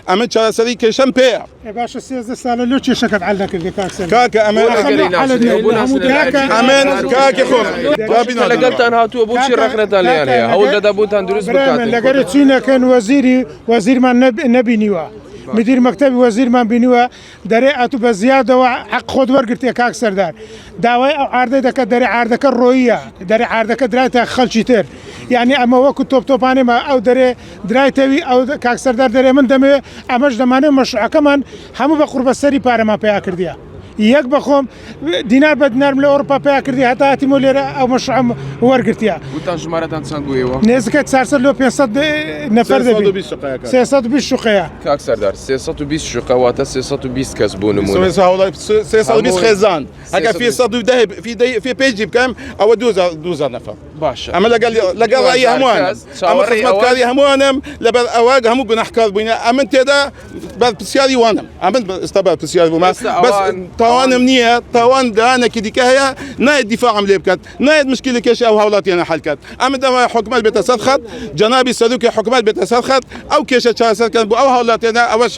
ئەمن چارەسەری کێشەم پێیە باشە 13 ساڵە لۆ کێشەکەت حەل نەکردی کاکسەر کاکە ئەمن کاکی خۆم لەگەڵتان هاتووە بۆچی ڕێکخراوتان لێیان هەیە هەوڵ دەدا بۆتان دروست بکاتن لەگەر چینەکەن وەزیرمان نەبینیوە مدیر مەکتەبی وەزیرمان بینیوە دەرێ ئەتو بە زیادەوە حەق خۆت وەرگرتێ کاک سەردار داوای ئەو ئاردەی دەکات دەرێ ئاردەکە ڕۆیە دەرێ ئاردەکە درایتە خەڵکی تر یعنی ئەمە وەکو تۆپتۆپانێمە ئەو دەرێ درایتەوی ئەو کاک سەردار دەرێ من دەمێ ئەمەش دەمانێت مەشروعەکەمان هەموو بە قوربەسەری پارەمان پێیا کردیە یەک بەخۆم دینار بە دینارم لە ئەوروپا پێیا کردی هەتا هاتیمە لێرە ئەو مەشروعەم وەرگرتیە وتان ژمارەتان چەند بوویەوە نێزەکە 400 لۆ 500 نەفەر دەبێت 320 شوقەیە کاک سەردار 320 شوقە واتە 320 کەس بوو نمونە 320 خێزان هەکە في پێیجی بکەم ئەوە 2000 نەفەر باشە ئەمە لەگەڵ ڕای هەمووان ئەمە خزمەتکاری هەمووانم لەبەر ئەوە هەموو گوناحکار بووینە ئەمن تێدا بەرپرسیاری وانم ئەمن ئێستا بەرپرسیار بوومە بەس تاوانم نییە تاوان دانێکی دیکە هەیە نایەت دیفاعم لێ بکات نایەت مشکلی کێشی ئەو هاوڵاتیانە حەل کات ئەمە دەوای حکومەت بێتە سەر خەت جەنابی سەرۆکی حکومەت بێتە سەر خەت ئەو کێشە چارەسەرکەن بۆ ئەو هاوڵاتیانە ئەوەش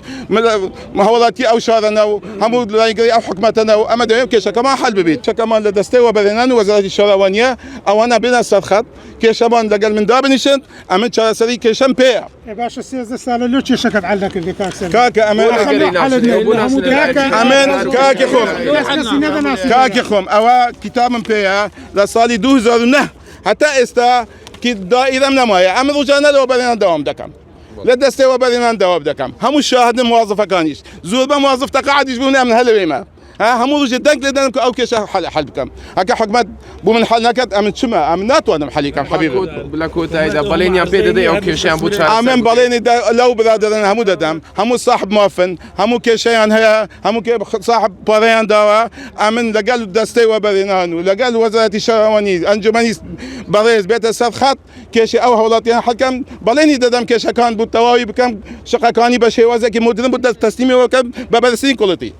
هاوڵاتی ئەو شارەنە و هەموو لایگەری ئەو حکومەتەنە و ئەمە دەوێت کێشەکەمان حەل ببێت چەکەمان لە دەستەی وەبەرهێنان و وەزارەتی شارەوانیە ئەوانە بێنە سەر خەت کێشەمان لەگەڵ من دابنیشن ئەمن چارەسەری کێشەم پێیە باشە 13 ساڵە لۆ کێشەکەت حەل نەکردی کاکسەر کاکە ئەمن کاکی خۆم کاکی خۆم ئەوە کتابم پێیە لە ساڵی 2009 هەتا ئێستا دائیرەم نەمایە ئەمە ڕووجانە لەوە بەرێنان داوام دەکەم لە دەستەوە بەرێنان داوام دەکەم هەموو شاهدم موازفەکانیش زۆر بە موازف تەقاعدیش بوون ئەمن هەلوێمە هەموو ڕۆژێ دەنگ لێ دەنم کە ئەو کێشە حەل بکەم هەکە حکومەت بوو من حەل نەکات ئەمن چمە ئەمن ناتوانم حەلیکەم حەبیب لە کۆتاییدا بەڵێنیان پێ دەدەی ئەو کێشیان بوو ئەمن بەڵێنی لەو برادەران هەموو دەدەم هەموو صاحب موافن هەموو کێشەیان هەیە هەموو صاحب پەڕەیان داوە ئەمن لەگەڵ دەستەی وەبەرهێنان و لەگەڵ وەزارەتی شارەوانی ئەنجومەنی بەڕێز بێتە سەر خەت کێشی ئەو هەوڵاتیان حەکەم بەڵێنی دەدەم کێشەکان بوو تەواوی بکەم شقەکانی بە شێوازێکی مدرن بوو تەسلیمیەوە بکەم بە بەرزترین کوڵەتی